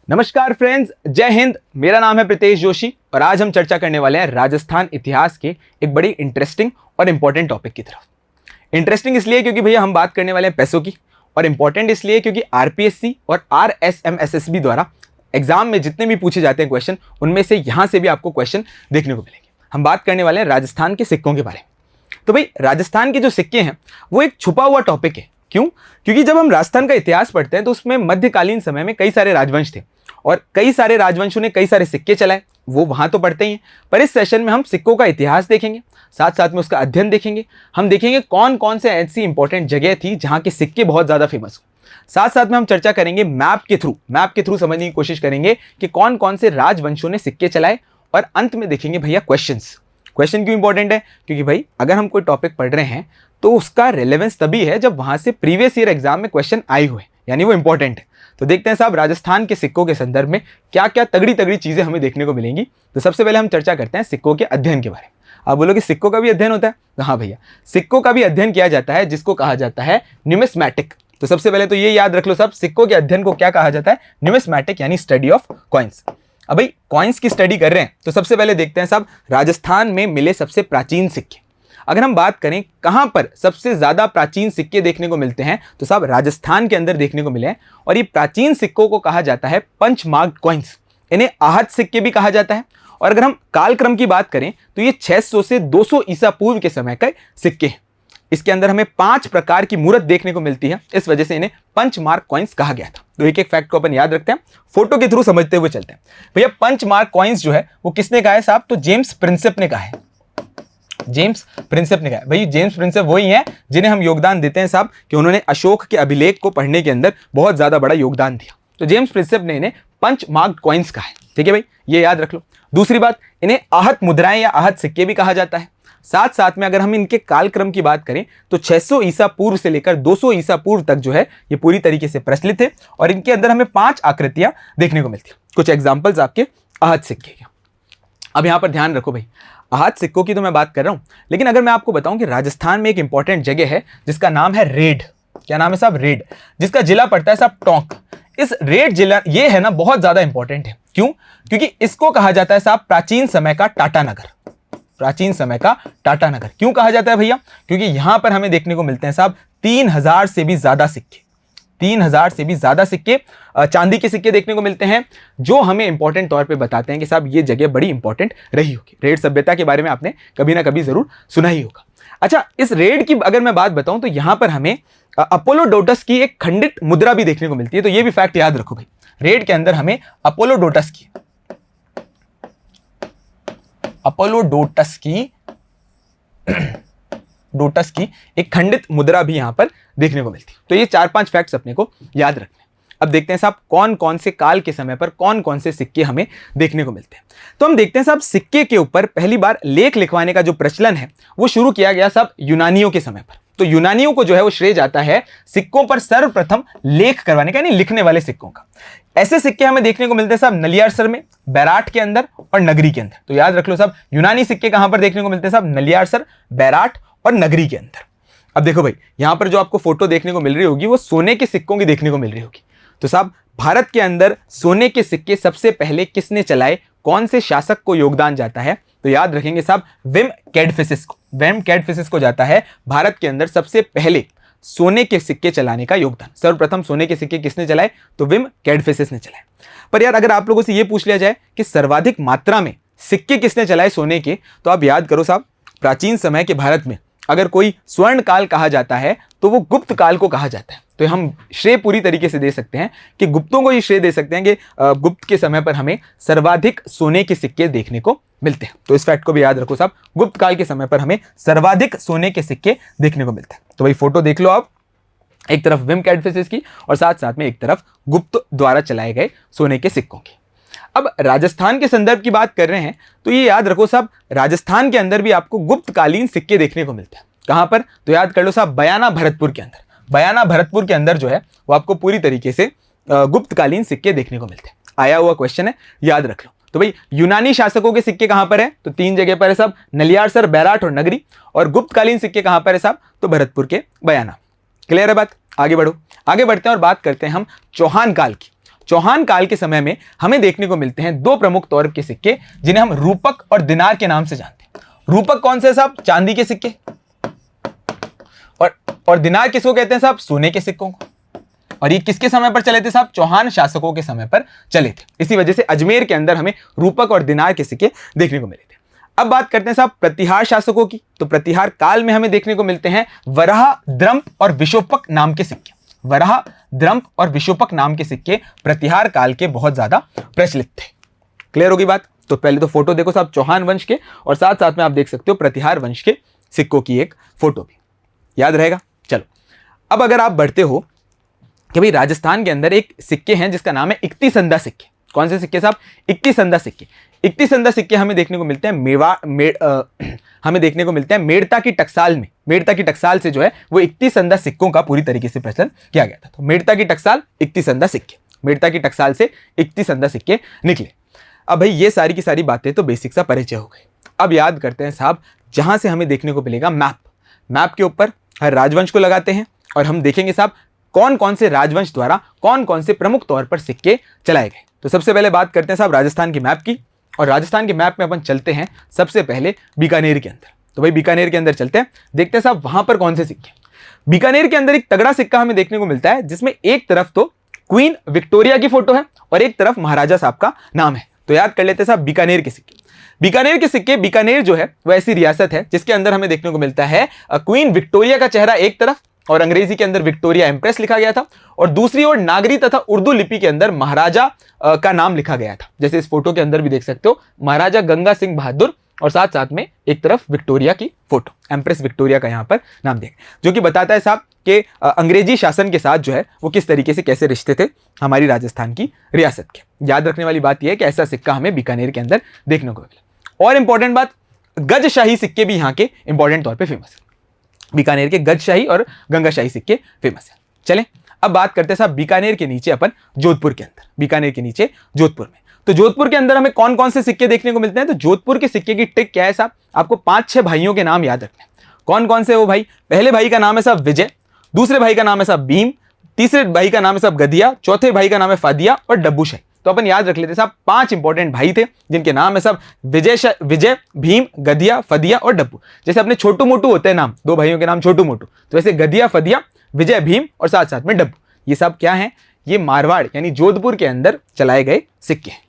नमस्कार फ्रेंड्स, जय हिंद। मेरा नाम है प्रीतेश जोशी और आज हम चर्चा करने वाले हैं राजस्थान इतिहास के एक बड़ी इंटरेस्टिंग और इंपॉर्टेंट टॉपिक की तरफ। इंटरेस्टिंग इसलिए क्योंकि भैया हम बात करने वाले हैं पैसों की, और इंपॉर्टेंट इसलिए क्योंकि आरपीएससी और आरएसएमएसएसबी द्वारा एग्जाम में जितने भी पूछे जाते हैं क्वेश्चन, उनमें से यहाँ से भी आपको क्वेश्चन देखने को मिलेंगे। हम बात करने वाले हैं राजस्थान के सिक्कों के बारे में। तो भाई राजस्थान के जो सिक्के हैं वो एक छुपा हुआ टॉपिक है। क्यों? क्योंकि जब हम राजस्थान का इतिहास पढ़ते हैं तो उसमें मध्यकालीन समय में कई सारे राजवंश थे और कई सारे राजवंशों ने कई सारे सिक्के चलाए, वो वहां तो पढ़ते ही हैं। पर इस सेशन में हम सिक्कों का इतिहास देखेंगे, साथ साथ में उसका अध्ययन देखेंगे। हम देखेंगे कौन कौन से ऐसी इंपॉर्टेंट जगह थी जहां के सिक्के बहुत ज्यादा फेमस हो। साथ साथ में हम चर्चा करेंगे मैप के थ्रू समझने की कोशिश करेंगे कि कौन कौन से राजवंशों ने सिक्के चलाए, और अंत में देखेंगे भैया क्वेश्चन क्यों इंपॉर्टेंट है। क्योंकि भाई अगर हम कोई टॉपिक पढ़ रहे हैं तो उसका रेलेवेंस तभी है जब वहां से प्रीवियस ईयर एग्जाम में क्वेश्चन आए हुए, यानी वो इंपॉर्टेंट है। तो देखते हैं साहब राजस्थान के सिक्कों के संदर्भ में क्या क्या तगड़ी तगड़ी चीजें हमें देखने को मिलेंगी। तो सबसे पहले हम चर्चा करते हैं सिक्कों के अध्ययन के बारे में। आप बोलोगे सिक्कों का भी अध्ययन होता है? तो हाँ भैया, सिक्कों का भी अध्ययन किया जाता है, जिसको कहा जाता है न्यूमिस्मैटिक। तो सबसे पहले तो ये याद रख लो साहब, सिक्कों के अध्ययन को क्या कहा जाता है? न्यूमिस्मैटिक, यानी स्टडी ऑफ कॉइन्स। अब भाई कॉइन्स की स्टडी कर रहे हैं तो सबसे पहले देखते हैं साहब राजस्थान में मिले सबसे प्राचीन सिक्के। अगर हम बात करें कहां पर सबसे ज्यादा प्राचीन सिक्के देखने को मिलते हैं तो साहब राजस्थान के अंदर देखने को मिले हैं, और ये प्राचीन सिक्कों को कहा जाता है पंचमार्क्ड कॉइन्स। इन्हें आहत सिक्के भी कहा जाता है। और अगर हम कालक्रम की बात करें तो ये 600 से 200 ईसा पूर्व के समय के सिक्के हैं। इसके अंदर हमें 5 प्रकार की मूर्त देखने को मिलती है, इस वजह से इन्हें पंचमार्क कॉइन्स कहा गया था। तो एक एक फैक्ट को अपन याद रखते हैं, फोटो के थ्रू समझते हुए चलते हैं। भैया पंचमार्क कॉइन्स जो है वो किसने कहा है साहब? तो जेम्स प्रिंसेप ने कहा है। जेम्स प्रिंसेप ने कहा। भाई जेम्स प्रिंसेप वही हैं जिन्हें हम योगदान देते हैं साहब कि उन्होंने अशोक के अभिलेख को पढ़ने के अंदर बहुत ज्यादा बड़ा योगदान दिया। तो जेम्स प्रिंसेप ने इन्हें पंचमार्क्ड कॉइन्स कहा है। ठीक है भाई, ये याद रख लो। दूसरी बात, इन्हें आहत मुद्राएं या आहत सिक्के भी कहा जाता है। साथ साथ में अगर हम इनके कालक्रम की बात करें तो 600 ईसा पूर्व से लेकर 200 ईसा पूर्व तक जो है ये पूरी तरीके से प्रचलित है, और इनके अंदर हमें 5 आकृतियां देखने को मिलती है। कुछ एग्जाम्पल्स आपके आहत सिक्के के। अब यहां पर ध्यान रखो भाई, आहत सिक्कों की तो मैं बात कर रहा हूं, लेकिन अगर मैं आपको बताऊं कि राजस्थान में एक इंपॉर्टेंट जगह है जिसका नाम है रेड। क्या नाम है साहब? रेड, जिसका जिला पड़ता है साहब टोंक। इस रेड जिला ये है ना बहुत ज्यादा इंपॉर्टेंट है। क्यों? क्योंकि इसको कहा जाता है साहब प्राचीन समय का टाटा नगर। प्राचीन समय का टाटा नगर क्यों कहा जाता है भैया? क्योंकि यहां पर हमें देखने को मिलते हैं साहब 3000 से भी ज्यादा सिक्के। 3000 से भी ज्यादा सिक्के, चांदी के सिक्के देखने को मिलते हैं, जो हमें इंपॉर्टेंट तौर पे बताते हैं कि साहब ये जगह बड़ी इंपॉर्टेंट रही होगी। रेड सभ्यता के बारे में आपने कभी ना कभी जरूर सुना ही होगा। अच्छा, इस रेड की अगर मैं बात बताऊं तो यहां पर हमें अपोलोडोटस की एक खंडित मुद्रा भी देखने को मिलती है। तो ये भी फैक्ट याद रखो भाई, रेड के अंदर हमें अपोलोडोटस की एक खंडित मुद्रा भी यहां पर देखने को मिलती है। तो ये 4-5 फैक्ट्स अपने को याद रखने। अब देखते हैं साहब कौन कौन से काल के समय पर कौन कौन से सिक्के हमें देखने को मिलते हैं। तो हम देखते हैं साहब सिक्के के ऊपर पहली बार लेख लिखवाने का जो प्रचलन है वो शुरू किया गया साहब यूनानियों के समय पर। तो यूनानियों को जो है वो श्रेय जाता है सिक्कों पर सर्वप्रथम लेख करवाने का, यानी लिखने वाले सिक्कों का। ऐसे सिक्के हमें देखने को मिलते हैं साहब नलियारसर में, बैराट के अंदर और नगरी के अंदर। तो याद रख लो साहब यूनानी सिक्के कहां पर देखने को मिलते हैं साहब? नलियारसर, बैराट और नगरी के अंदर। अब देखो भाई यहां पर जो आपको फोटो देखने को मिल रही होगी वो सोने के सिक्कों की देखने को मिल रही होगी। तो साहब भारत के अंदर सोने के सिक्के सबसे पहले किसने चलाए, कौन से शासक को योगदान जाता है? तो याद रखेंगे साहब विम कैडफिसिस को जाता है भारत के अंदर सबसे पहले सोने के सिक्के चलाने का योगदान। सर्वप्रथम सोने के सिक्के किसने चलाए? तो विम कैडफिसिस ने चलाए। पर यार अगर आप लोगों से यह पूछ लिया जाए कि सर्वाधिक मात्रा में सिक्के किसने चलाए सोने के, तो आप याद करो साहब प्राचीन समय के भारत में अगर कोई स्वर्ण काल कहा जाता है तो वो गुप्त काल को कहा जाता है। तो हम श्रेय पूरी तरीके से दे सकते हैं कि गुप्तों को ये श्रेय दे सकते हैं कि गुप्त के समय पर हमें सर्वाधिक सोने के सिक्के देखने को मिलते हैं। तो इस फैक्ट को भी याद रखो साहब, गुप्त काल के समय पर हमें सर्वाधिक सोने के सिक्के देखने को मिलते हैं। तो भाई फोटो देख लो आप, एक तरफ विम कैडफिसिस की और साथ साथ में एक तरफ गुप्त द्वारा चलाए गए सोने के सिक्कों की। अब राजस्थान के संदर्भ की बात कर रहे हैं तो ये याद रखो साहब राजस्थान के अंदर भी आपको गुप्तकालीन सिक्के देखने को मिलते हैं। कहां पर? तो याद कर लो साहब बयाना भरतपुर के अंदर। बयाना भरतपुर के अंदर जो है वो आपको पूरी तरीके से गुप्तकालीन सिक्के देखने को मिलते हैं। आया हुआ क्वेश्चन है, याद रख लो। तो भाई यूनानी शासकों के सिक्के कहां पर है? तो 3 जगह पर है साहब, नलियारसर, बैराट और नगरी। और गुप्तकालीन सिक्के कहां पर है साहब? तो भरतपुर के बयाना। क्लियर है बात? आगे बढ़ो, आगे बढ़ते हैं और बात करते हैं हम चौहान काल की। चौहान काल के समय में हमें देखने को मिलते हैं दो प्रमुख तौर के सिक्के, जिन्हें हम रूपक और दिनार के नाम से जानते हैं। रूपक कौन से साहब? चांदी के सिक्के, और दिनार किसको कहते हैं साहब? सोने के सिक्कों को। और ये किसके समय पर चले थे साहब? चौहान शासकों के समय पर चले थे। इसी वजह से अजमेर के अंदर हमें रूपक और दिनार के सिक्के देखने को मिले थे। अब बात करते हैं साहब प्रतिहार शासकों की। तो प्रतिहार काल में हमें देखने को मिलते हैं वराह, द्रंप और विशोपक नाम के सिक्के। वराह, द्रंप और विशोपक नाम के सिक्के प्रतिहार काल के बहुत ज्यादा प्रचलित थे। क्लियर होगी बात? तो पहले तो फोटो देखो साहब चौहान वंश के, और साथ साथ में आप देख सकते हो प्रतिहार वंश के सिक्कों की एक फोटो भी, याद रहेगा। चलो अब अगर आप बढ़ते हो कि भाई राजस्थान के अंदर एक सिक्के हैं जिसका नाम है इक्तिसंधा सिक्के। कौन से सिक्के साहब? इक्तिसंधा सिक्के। इक्तिसंधा सिक्के हमें देखने को मिलते हैं हमें देखने को मिलते हैं मेड़ता की टकसाल में। मेड़ता की टकसाल से जो है वो इक्तिसंधा सिक्कों का पूरी तरीके से प्रचलन किया गया था। तो मेड़ता की टकसाल, इक्तिसंधा सिक्के, मेड़ता की टकसाल से इक्तिसंधा सिक्के निकले। अब भाई ये सारी की सारी बातें तो बेसिक सा परिचय हो गई। अब याद करते हैं साहब जहां से हमें देखने को मिलेगा मैप। मैप के ऊपर हर राजवंश को लगाते हैं और हम देखेंगे साहब कौन कौन से राजवंश द्वारा कौन कौन से प्रमुख तौर पर सिक्के चलाए गए। तो सबसे पहले बात करते हैं साहब राजस्थान की मैप की, और राजस्थान के मैप में अपन चलते हैं सबसे पहले बीकानेर के अंदर। तो भाई बीकानेर के अंदर चलते हैं, देखते हैं साहब वहां पर कौन से सिक्के। बीकानेर के अंदर एक तगड़ा सिक्का हमें देखने को मिलता है जिसमें एक तरफ तो क्वीन विक्टोरिया की फोटो है और एक तरफ महाराजा साहब का नाम है। तो याद कर लेते हैं साहब बीकानेर के सिक्के। बीकानेर के सिक्के, बीकानेर जो है वो ऐसी रियासत है जिसके अंदर हमें देखने को मिलता है क्वीन विक्टोरिया का चेहरा एक तरफ, और अंग्रेजी के अंदर विक्टोरिया एम्प्रेस लिखा गया था, और दूसरी ओर नागरी तथा उर्दू लिपि के अंदर महाराजा का नाम लिखा गया था। जैसे इस फोटो के अंदर भी देख सकते हो महाराजा गंगा सिंह बहादुर, और साथ साथ में एक तरफ विक्टोरिया की फोटो, एम्प्रेस विक्टोरिया का यहाँ पर नाम देखें, जो कि बताता है साहब कि अंग्रेजी शासन के साथ जो है वो किस तरीके से कैसे रिश्ते थे हमारी राजस्थान की रियासत के। याद रखने वाली बात यह है कि ऐसा सिक्का हमें बीकानेर के अंदर देखने को मिला। और इंपॉर्टेंट बात, गजशाही सिक्के भी यहाँ के इंपॉर्टेंट तौर पर फेमस है। बीकानेर के गजशाही और गंगाशाही सिक्के फेमस है। चलें अब बात करते हैं साहब बीकानेर के नीचे अपन जोधपुर के अंदर, बीकानेर के नीचे जोधपुर में। तो जोधपुर के अंदर हमें कौन कौन से सिक्के देखने को मिलते हैं? तो जोधपुर के सिक्के की ट्रिक क्या है साहब? आपको 5-6 भाइयों के नाम याद रखने हैं। कौन कौन से वो भाई? पहले भाई का नाम है साहब विजय, दूसरे भाई का नाम है साहब भीम, तीसरे भाई का नाम है साहब गदिया, चौथे भाई का नाम है फादिया और डब्बूशाही। तो अपन याद रख लेते साहब 5 इंपॉर्टेंट भाई थे जिनके नाम है साहब विजय, भीम, गदिया, फदिया और डब्बू। जैसे अपने छोटू मोटू होते हैं नाम, 2 भाइयों के नाम छोटू मोटू, तो वैसे गदिया, फदिया, विजय, भीम और साथ साथ में डब्बू, ये सब क्या है? ये मारवाड़ यानी जोधपुर के अंदर चलाए गए सिक्के हैं।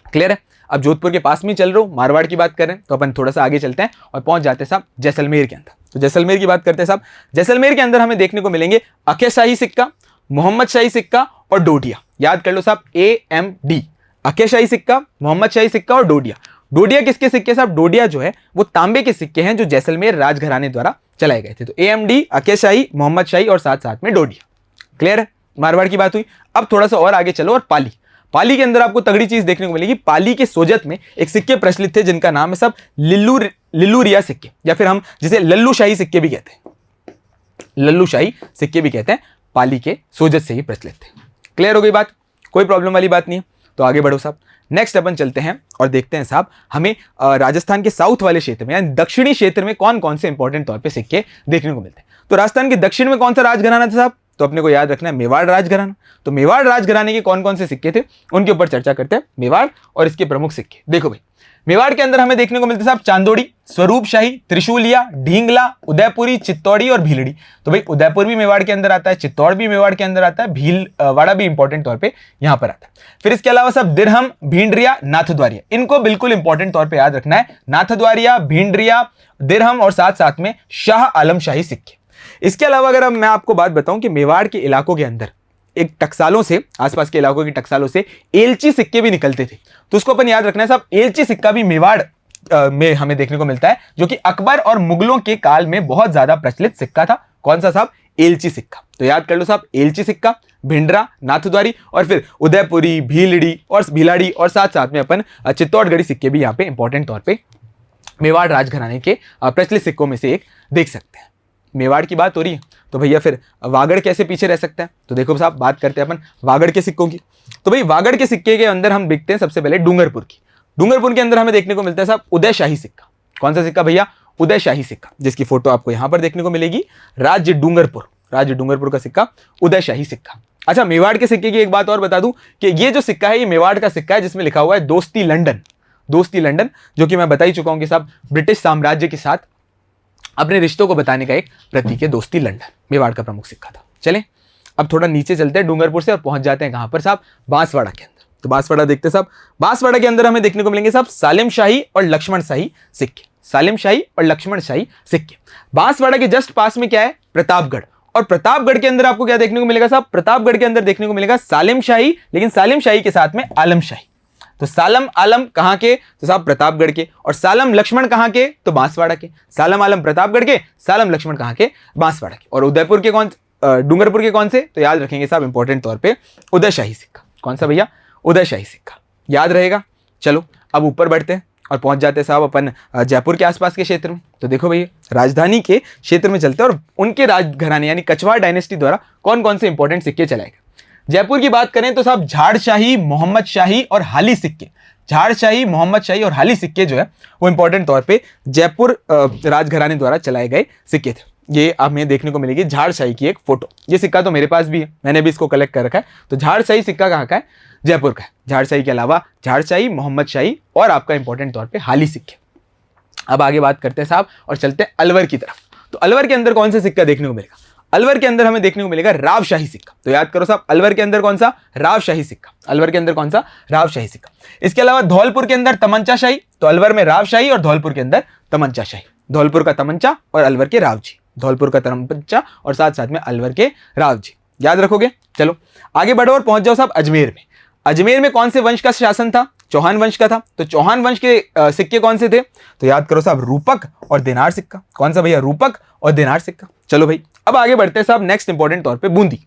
क्लियर है? अब जोधपुर के पास में चल रहा हूं, मारवाड़ की बात करें तो अपन थोड़ा सा आगे चलते हैं और पहुंच जाते हैं साहब जैसलमेर के अंदर। तो जैसलमेर की बात करते हैं साहब, जैसलमेर के अंदर हमें देखने को मिलेंगे अकेशाही सिक्का, मोहम्मद शाही सिक्का और डोडिया। याद कर लो साहब AMD, अकेशाही सिक्का, मोहम्मद शाही सिक्का और डोडिया। डोडिया किसके सिक्के साहब? डोडिया जो है वो तांबे के सिक्के हैं जो जैसलमेर राजघराने द्वारा चलाए गए थे। तो AMD, अकेशाही, मोहम्मद शाही और साथ साथ में डोडिया। क्लियर है? मारवाड़ की बात हुई। अब थोड़ा सा और आगे चलो और पाली। पाली के अंदर आपको तगड़ी चीज देखने को मिलेगी। पाली के सोजत में एक सिक्के प्रचलित थे जिनका नाम है साहब लिल्लूरिया सिक्के, या फिर हम जिसे लल्लू शाही सिक्के भी कहते हैं। लल्लू शाही सिक्के भी कहते हैं, पाली के सोजत से ही प्रचलित थे। क्लियर हो गई बात? कोई प्रॉब्लम वाली बात नहीं है। तो आगे बढ़ो साहब, नेक्स्ट अपन चलते हैं और देखते हैं साहब हमें राजस्थान के साउथ वाले क्षेत्र में यानी दक्षिणी क्षेत्र में कौन कौन से इंपॉर्टेंट तौर पे सिक्के देखने को मिलते हैं। तो राजस्थान के दक्षिण में कौन सा राजघराना था साहब? तो अपने को याद रखना है मेवाड़ राजघराना। तो मेवाड़ राजघराने के कौन कौन से सिक्के थे उनके ऊपर चर्चा करते हैं। मेवाड़ और इसके प्रमुख सिक्के देखो भाई, मेवाड़ के अंदर हमें देखने को मिलते साहब चांदोड़ी, स्वरूप शाही, त्रिशूलिया, ढींगला, उदयपुरी, चित्तौड़ी और भीलड़ी। तो भाई उदयपुर भी मेवाड़ के अंदर आता है, चित्तौड़ भी मेवाड़ के अंदर आता है, भीलवाड़ा भी इंपॉर्टेंट तौर पे यहां पर आता है। फिर इसके अलावा सब दिरहम, भींडरिया, नाथद्वारिया, इनको बिल्कुल इंपॉर्टेंट तौर पर याद रखना है। नाथद्वारिया, भींडरिया, दिरहम और साथ साथ में शाह आलम शाही सिक्के। इसके अलावा अगर अब मैं आपको बात बताऊं कि मेवाड़ के इलाकों के अंदर एक टकसालों से, आसपास के इलाकों की टकसालों से एलची सिक्के भी निकलते थे, तो उसको अपन याद रखना है साहब। एलची सिक्का भी मेवाड़ में हमें देखने को मिलता है, जो कि अकबर और मुगलों के काल में बहुत ज्यादा प्रचलित सिक्का था। कौन सा साहब? एलची सिक्का। तो याद कर लो साहब एलची सिक्का, भिंडरा, नाथद्वारी और फिर उदयपुरी, भीलाड़ी और साथ साथ में अपन चित्तौड़गढ़ी सिक्के भी यहाँ पे इंपॉर्टेंट तौर पर मेवाड़ राजघराने के प्रचलित सिक्कों में से एक देख सकते हैं। मेवाड़ की बात हो रही है तो भैया फिर वागड़ कैसे पीछे रह सकता है? तो देखो साहब बात करते हैं अपन वागड़ के सिक्कों की। तो भाई वागड़ के सिक्के के अंदर हम देखते हैं सबसे पहले डूंगरपुर की। डूंगरपुर के अंदर हमें देखने को मिलता है साहब उदयशाही सिक्का। कौन सा सिक्का भैया? उदयशाही सिक्का, जिसकी फोटो आपको यहां पर देखने को मिलेगी। राज्य डूंगरपुर का सिक्का उदयशाही सिक्का। अच्छा, मेवाड़ के सिक्के की एक बात और बता दूं कि ये जो सिक्का है ये मेवाड़ का सिक्का है जिसमें लिखा हुआ है दोस्ती लंदन, दोस्ती लंदन, जो कि मैं बता ही चुका हूं कि साहब ब्रिटिश साम्राज्य के साथ अपने रिश्तों को बताने का एक प्रतीक है दोस्ती लंदन, मेवाड़ का प्रमुख सिक्का था। चलें अब थोड़ा नीचे चलते हैं डूंगरपुर से और पहुंच जाते हैं कहां पर साहब, बांसवाड़ा के अंदर। तो बांसवाड़ा देखते हैं साहब, बांसवाड़ा के अंदर हमें देखने को मिलेंगे साहब सालिम शाही और लक्ष्मण शाही सिक्के, सालिम शाही और लक्ष्मण शाही सिक्के। बांसवाड़ा के जस्ट पास में क्या है, प्रतापगढ़, और प्रतापगढ़ के अंदर आपको क्या देखने को मिलेगा साहब, प्रतापगढ़ के अंदर देखने को मिलेगा सालिम शाही, लेकिन सालिम शाही के साथ में आलम शाही। तो सालम आलम कहां के, तो साहब प्रतापगढ़ के, और सालम लक्ष्मण कहां के, तो बांसवाड़ा के। सालम आलम प्रतापगढ़ के, सालम लक्ष्मण कहां के, बांसवाड़ा के। और उदयपुर के कौन, डूंगरपुर के कौन से, तो याद रखेंगे साहब इंपॉर्टेंट तौर पे उदय शाही सिक्का। कौन सा भैया, उदय शाही सिक्का, याद रहेगा। चलो अब ऊपर बढ़ते हैं और पहुंच जाते हैं साहब अपन जयपुर के आसपास के क्षेत्र में। तो देखो भैया राजधानी के क्षेत्र में चलते हैं और उनके राजघराने यानी कछवाड़ डायनेस्टी द्वारा कौन कौन से इंपॉर्टेंट सिक्के चलाए गए। जयपुर की बात करें तो साहब झाड़ शाही, मोहम्मद शाही और हाली सिक्के, झाड़ शाही, मोहम्मद शाही और हाली सिक्के जो है वो इंपॉर्टेंट तौर पे जयपुर राजघराने द्वारा चलाए गए सिक्के थे। ये हमें देखने को मिलेगी झाड़ शाही की एक फोटो, ये सिक्का तो मेरे पास भी है, मैंने भी इसको कलेक्ट कर रखा है। तो झाड़ शाही सिक्का कहाँ का है, जयपुर का है। झाड़ शाही के अलावा झाड़ शाही, मोहम्मद शाही और आपका इंपॉर्टेंट तौर पे हाली सिक्के। अब आगे बात करते हैं साहब और चलते हैं अलवर की तरफ। तो अलवर के अंदर कौन सा सिक्का देखने को मिलेगा, अलवर के अंदर हमें देखने को मिलेगा रावशाही सिक्का। तो याद करो साहब अलवर के अंदर कौन सा, रावशाही सिक्का, अलवर के अंदर कौन सा, रावशाही सिक्का। इसके अलावा धौलपुर के अंदर तमंचा शाही, तो अलवर में रावशाही और धौलपुर के अंदर तमंचा शाही। धौलपुर का तमंचा और अलवर के रावजी, धौलपुर का तमंचा और साथ साथ में अलवर के रावजी, याद रखोगे। चलो आगे बढ़ो और पहुंच जाओ साहब अजमेर में। अजमेर में कौन से वंश का शासन था, चौहान वंश का था। तो चौहान वंश के सिक्के कौन से थे, तो याद करो साहब रूपक और दिनार सिक्का। कौन सा भैया, रूपक और दिनार सिक्का। चलो भाई अब आगे बढ़ते हैं साहब नेक्स्ट इंपॉर्टेंट तौर पे बूंदी।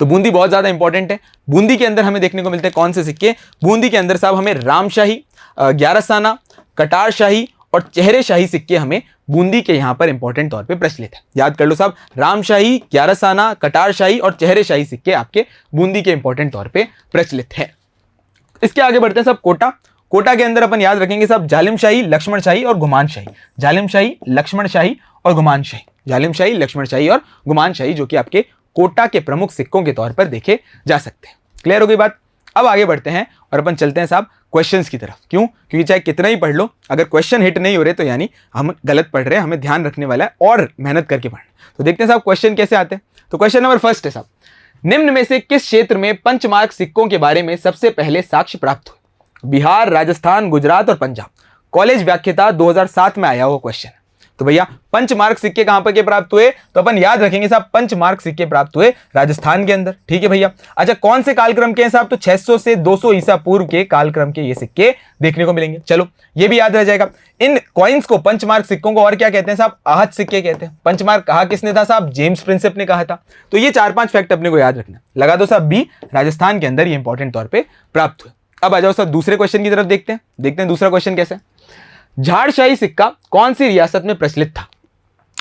तो बूंदी बहुत ज्यादा इंपॉर्टेंट है। बूंदी के अंदर हमें देखने को मिलते हैं कौन से सिक्के, बूंदी के अंदर साहब हमें रामशाही, ग्यारसाना, कटार शाही और चेहरे शाही सिक्के हमें बूंदी के यहां पर इंपॉर्टेंट तौर पे प्रचलित है। याद कर लो साहब रामशाही, ग्यारसाना, कटार शाही और चेहरे शाही सिक्के आपके बूंदी के इंपॉर्टेंट तौर पे प्रचलित है। इसके आगे बढ़ते हैं साहब कोटा। कोटा के अंदर अपन याद रखेंगे साहब जालिम शाही, लक्ष्मण शाही और गुमान शाही, जालिम शाही, लक्ष्मण शाही और गुमान शाही, जालिम शाही, लक्ष्मण शाही और गुमान शाही, जो कि आपके कोटा के प्रमुख सिक्कों के तौर पर देखे जा सकते हैं। क्लियर हो गई बात। अब आगे बढ़ते हैं और अपन चलते हैं साहब क्वेश्चंस की तरफ। क्यों, क्योंकि चाहे कितना ही पढ़ लो अगर क्वेश्चन हिट नहीं हो रहे तो यानी हम गलत पढ़ रहे हैं, हमें ध्यान रखने वाला है और मेहनत करके पढ़ना। तो देखते हैं साहब क्वेश्चन कैसे आते हैं। तो क्वेश्चन नंबर फर्स्ट है साहब, निम्न में से किस क्षेत्र में पंचमार्क सिक्कों के बारे में सबसे पहले साक्ष्य प्राप्त हुए। बिहार, राजस्थान, गुजरात और पंजाब। कॉलेज व्याख्याता 2007 में आया हुआ क्वेश्चन। तो भैया पंचमार्क सिक्के कहां पर के प्राप्त हुए, तो अपन याद रखेंगे साहब पंचमार्क सिक्के प्राप्त हुए राजस्थान के अंदर। ठीक है भैया। अच्छा कौन से कालक्रम के हैं साहब, तो 600 से 200 ईसा पूर्व के कालक्रम के ये सिक्के देखने को मिलेंगे। चलो ये भी याद रह जाएगा। इन कॉइन्स को, पंचमार्क सिक्कों को और क्या कहते हैं साहब, आहत सिक्के कहते हैं। पंचमार्क कहा किसने था साहब, जेम्स प्रिंसेप ने कहा था। तो ये 4-5 फैक्ट अपने को याद रखना। लगा दो साहब बी, राजस्थान के अंदर ये इंपॉर्टेंट तौर पर प्राप्त हुए। अब आ जाओ साहब दूसरे क्वेश्चन की तरफ देखते हैं दूसरा क्वेश्चन कैसे। झाड़शाही सिक्का कौन सी रियासत में प्रचलित था,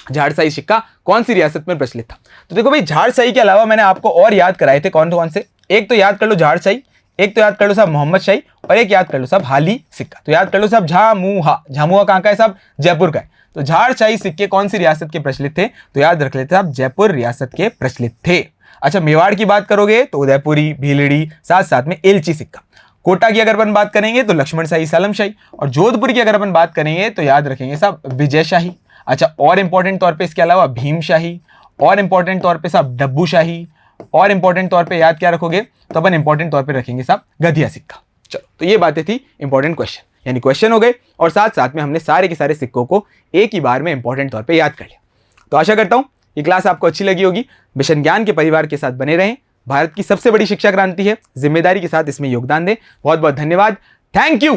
झाड़शाही सिक्का कौन सी रियासत में प्रचलित था। तो देखो भाई झाड़शाही के अलावा मैंने आपको और याद कराए थे कौन कौन से, एक तो याद कर लो झाड़शाही, एक तो याद कर लो साहब मोहम्मद शाही और एक याद कर लो साहब हाली सिक्का। तो याद कर लो साहब झामुहा, झामुहा कहां का है साहब, जयपुर का है। तो झाड़शाही सिक्के कौन सी रियासत के प्रचलित थे, तो याद रख लेते साहब जयपुर रियासत के प्रचलित थे। अच्छा मेवाड़ की बात करोगे तो उदयपुरी, भीलड़ी, साथ साथ में एलची सिक्का। कोटा की अगर अपन बात करेंगे तो लक्ष्मण शाही, सालम शाही और जोधपुर की अगर अपन बात करेंगे तो याद रखेंगे साहब विजय शाही। अच्छा और इंपॉर्टेंट तौर पे इसके अलावा भीम शाही और इंपॉर्टेंट तौर पे साहब डब्बू शाही और इंपॉर्टेंट तौर पे याद क्या रखोगे, तो अपन इंपॉर्टेंट तौर पे रखेंगे साहब गधिया सिक्का। चलो तो ये बातें थी इंपॉर्टेंट क्वेश्चन, यानी क्वेश्चन हो गए और साथ साथ में हमने सारे के सारे सिक्कों को एक ही बार में इंपॉर्टेंट तौर पर याद कर लिया। तो आशा करता हूं ये क्लास आपको अच्छी लगी होगी। मिशन ज्ञान के परिवार के साथ बने रहें। भारत की सबसे बड़ी शिक्षा क्रांति है, जिम्मेदारी के साथ इसमें योगदान दें। बहुत बहुत धन्यवाद। Thank you.